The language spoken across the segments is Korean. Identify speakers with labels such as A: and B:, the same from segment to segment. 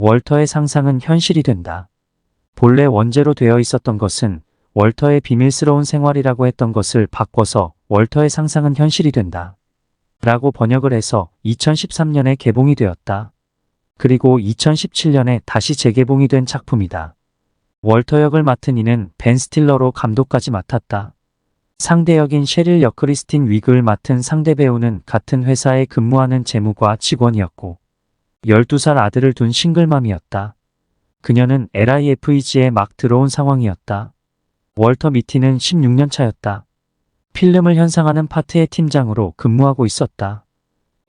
A: 월터의 상상은 현실이 된다. 본래 원제로 되어 있었던 것은 월터의 비밀스러운 생활이라고 했던 것을 바꿔서 월터의 상상은 현실이 된다. 라고 번역을 해서 2013년에 개봉이 되었다. 그리고 2017년에 다시 재개봉이 된 작품이다. 월터 역을 맡은 이는 벤 스틸러로 감독까지 맡았다. 상대 역인 셰릴 여크리스틴 위그를 맡은 상대 배우는 같은 회사에 근무하는 재무과 직원이었고 12살 아들을 둔 싱글맘이었다. 그녀는 LIFEG에 막 들어온 상황이었다. 월터 미티는 16년 차였다. 필름을 현상하는 파트의 팀장으로 근무하고 있었다.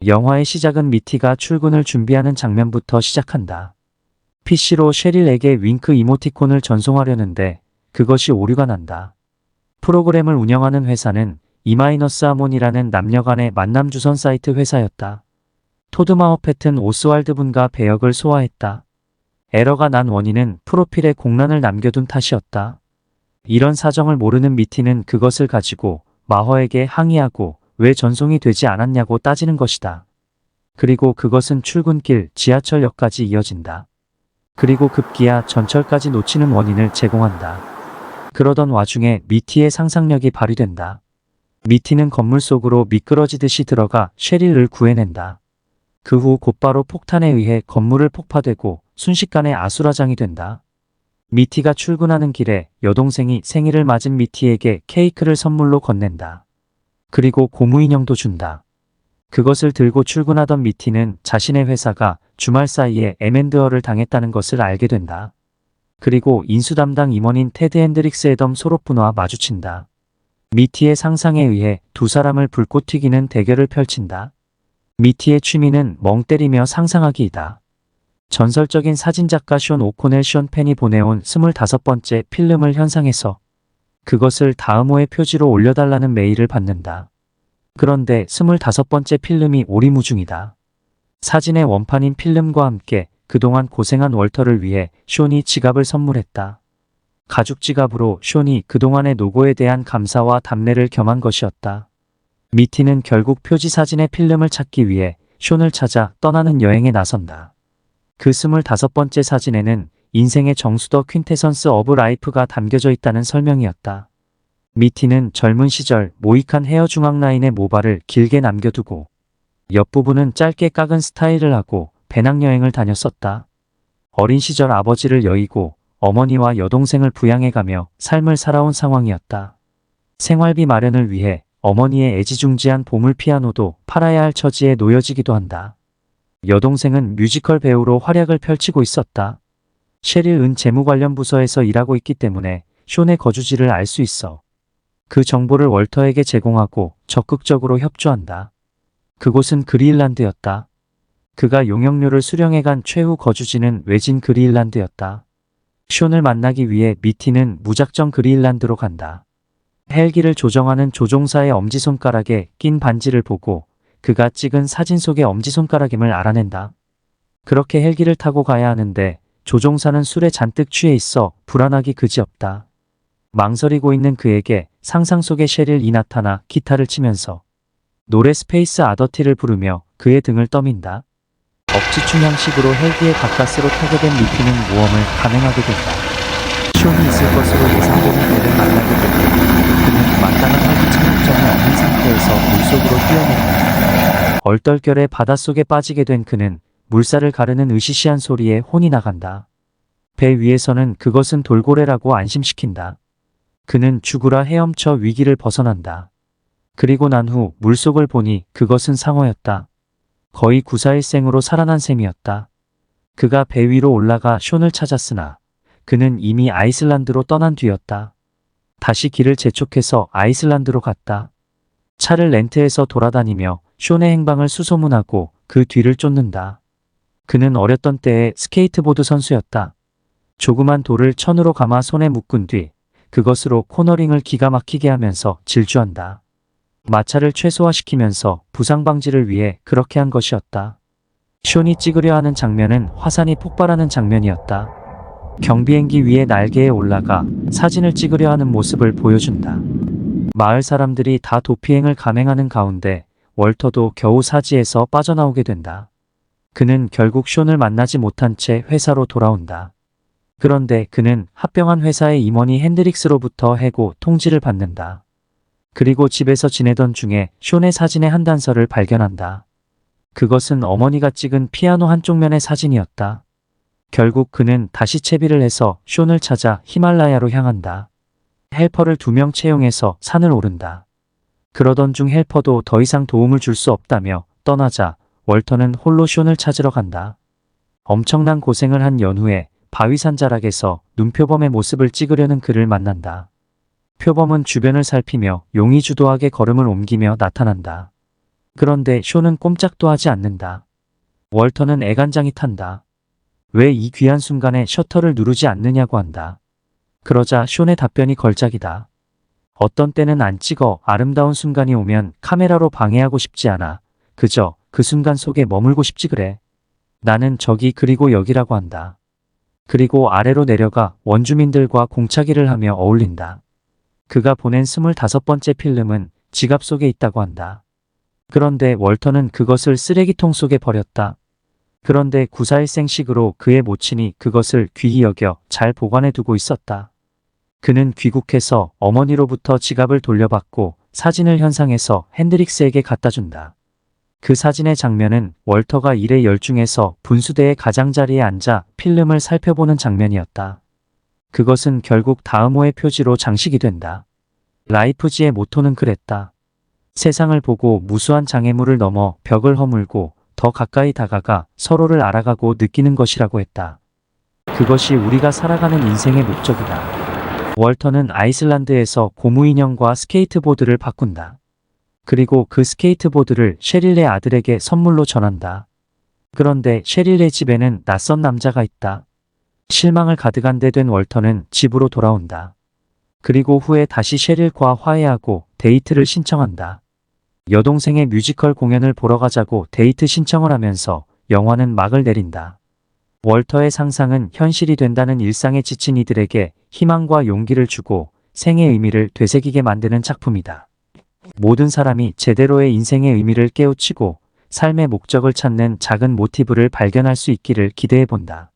A: 영화의 시작은 미티가 출근을 준비하는 장면부터 시작한다. PC로 셰릴에게 윙크 이모티콘을 전송하려는데 그것이 오류가 난다. 프로그램을 운영하는 회사는 E-하몬이라는 남녀 간의 만남 주선 사이트 회사였다. 토드 마허펫은 오스왈드 분과 배역을 소화했다. 에러가 난 원인은 프로필에 공란을 남겨둔 탓이었다. 이런 사정을 모르는 미티는 그것을 가지고 마허에게 항의하고 왜 전송이 되지 않았냐고 따지는 것이다. 그리고 그것은 출근길 지하철역까지 이어진다. 그리고 급기야 전철까지 놓치는 원인을 제공한다. 그러던 와중에 미티의 상상력이 발휘된다. 미티는 건물 속으로 미끄러지듯이 들어가 셰릴을 구해낸다. 그 후 곧바로 폭탄에 의해 건물을 폭파되고 순식간에 아수라장이 된다. 미티가 출근하는 길에 여동생이 생일을 맞은 미티에게 케이크를 선물로 건넨다. 그리고 고무인형도 준다. 그것을 들고 출근하던 미티는 자신의 회사가 주말 사이에 M&R을 당했다는 것을 알게 된다. 그리고 인수 담당 임원인 테드 핸드릭스 애덤 소로프너와 마주친다. 미티의 상상에 의해 두 사람을 불꽃 튀기는 대결을 펼친다. 미티의 취미는 멍 때리며 상상하기이다. 전설적인 사진작가 숀 오코넬 숀 펜이 보내온 25번째 필름을 현상해서 그것을 다음 호의 표지로 올려달라는 메일을 받는다. 그런데 25번째 필름이 오리무중이다. 사진의 원판인 필름과 함께 그동안 고생한 월터를 위해 숀이 지갑을 선물했다. 가죽 지갑으로 숀이 그동안의 노고에 대한 감사와 답례를 겸한 것이었다. 미티는 결국 표지 사진의 필름을 찾기 위해 숀을 찾아 떠나는 여행에 나선다. 그 25번째 사진에는 인생의 정수 더 퀸테선스 오브 라이프가 담겨져 있다는 설명이었다. 미티는 젊은 시절 모이칸 헤어 중앙 라인의 모발을 길게 남겨두고 옆부분은 짧게 깎은 스타일을 하고 배낭여행을 다녔었다. 어린 시절 아버지를 여의고 어머니와 여동생을 부양해가며 삶을 살아온 상황이었다. 생활비 마련을 위해 어머니의 애지중지한 보물 피아노도 팔아야 할 처지에 놓여지기도 한다. 여동생은 뮤지컬 배우로 활약을 펼치고 있었다. 셰릴은 재무 관련 부서에서 일하고 있기 때문에 숀의 거주지를 알 수 있어. 그 정보를 월터에게 제공하고 적극적으로 협조한다. 그곳은 그린란드였다. 그가 용역료를 수령해간 최후 거주지는 외진 그린란드였다. 숀을 만나기 위해 미티는 무작정 그린란드로 간다. 헬기를 조정하는 조종사의 엄지손가락에 낀 반지를 보고 그가 찍은 사진 속의 엄지손가락임을 알아낸다. 그렇게 헬기를 타고 가야 하는데 조종사는 술에 잔뜩 취해 있어 불안하기 그지없다. 망설이고 있는 그에게 상상 속의 셰릴이 나타나 기타를 치면서 노래 스페이스 아더티를 부르며 그의 등을 떠민다. 억지충 형식으로 헬기의 가까스로 타게 된 미티는 모험을 감행하게 된다. 숀이 있을 것으로 예상되는 그를 만나게 되고 그는 마땅한 헬기 착륙점이 없는 상태에서 물속으로 뛰어낸다. 얼떨결에 바닷속에 빠지게 된 그는 물살을 가르는 으시시한 소리에 혼이 나간다. 배 위에서는 그것은 돌고래라고 안심시킨다. 그는 죽으라 헤엄쳐 위기를 벗어난다. 그리고 난 후 물속을 보니 그것은 상어였다. 거의 구사일생으로 살아난 셈이었다. 그가 배 위로 올라가 숀을 찾았으나 그는 이미 아이슬란드로 떠난 뒤였다. 다시 길을 재촉해서 아이슬란드로 갔다. 차를 렌트해서 돌아다니며 숀의 행방을 수소문하고 그 뒤를 쫓는다. 그는 어렸던 때의 스케이트보드 선수였다. 조그만 돌을 천으로 감아 손에 묶은 뒤 그것으로 코너링을 기가 막히게 하면서 질주한다. 마찰을 최소화시키면서 부상 방지를 위해 그렇게 한 것이었다. 숀이 찍으려 하는 장면은 화산이 폭발하는 장면이었다. 경비행기 위에 날개에 올라가 사진을 찍으려 하는 모습을 보여준다. 마을 사람들이 다 도피행을 감행하는 가운데 월터도 겨우 사지에서 빠져나오게 된다. 그는 결국 숀을 만나지 못한 채 회사로 돌아온다. 그런데 그는 합병한 회사의 임원이 핸드릭스로부터 해고 통지를 받는다. 그리고 집에서 지내던 중에 숀의 사진의 한 단서를 발견한다. 그것은 어머니가 찍은 피아노 한쪽 면의 사진이었다. 결국 그는 다시 채비를 해서 숀을 찾아 히말라야로 향한다. 헬퍼를 2명 채용해서 산을 오른다. 그러던 중 헬퍼도 더 이상 도움을 줄 수 없다며 떠나자 월터는 홀로 숀을 찾으러 간다. 엄청난 고생을 한 연후에 바위산 자락에서 눈표범의 모습을 찍으려는 그를 만난다. 표범은 주변을 살피며 용의주도하게 걸음을 옮기며 나타난다. 그런데 숀은 꼼짝도 하지 않는다. 월터는 애간장이 탄다. 왜 이 귀한 순간에 셔터를 누르지 않느냐고 한다. 그러자 숀의 답변이 걸작이다. 어떤 때는 안 찍어 아름다운 순간이 오면 카메라로 방해하고 싶지 않아. 그저 그 순간 속에 머물고 싶지 그래. 나는 저기 그리고 여기라고 한다. 그리고 아래로 내려가 원주민들과 공차기를 하며 어울린다. 그가 보낸 25번째 필름은 지갑 속에 있다고 한다. 그런데 월터는 그것을 쓰레기통 속에 버렸다. 그런데 941생식으로 그의 모친이 그것을 귀히 여겨 잘 보관해 두고 있었다. 그는 귀국해서 어머니로부터 지갑을 돌려받고 사진을 현상해서 핸드릭스에게 갖다 준다. 그 사진의 장면은 월터가 일에 열중해서 분수대의 가장자리에 앉아 필름을 살펴보는 장면이었다. 그것은 결국 다음 호의 표지로 장식이 된다. 라이프지의 모토는 그랬다. 세상을 보고 무수한 장애물을 넘어 벽을 허물고 더 가까이 다가가 서로를 알아가고 느끼는 것이라고 했다. 그것이 우리가 살아가는 인생의 목적이다. 월터는 아이슬란드에서 고무인형과 스케이트보드를 바꾼다. 그리고 그 스케이트보드를 셰릴의 아들에게 선물로 전한다. 그런데 셰릴의 집에는 낯선 남자가 있다. 실망을 가득한 데 된 월터는 집으로 돌아온다. 그리고 후에 다시 셰릴과 화해하고 데이트를 신청한다. 여동생의 뮤지컬 공연을 보러 가자고 데이트 신청을 하면서 영화는 막을 내린다. 월터의 상상은 현실이 된다는 일상에 지친 이들에게 희망과 용기를 주고 생의 의미를 되새기게 만드는 작품이다. 모든 사람이 제대로의 인생의 의미를 깨우치고 삶의 목적을 찾는 작은 모티브를 발견할 수 있기를 기대해 본다.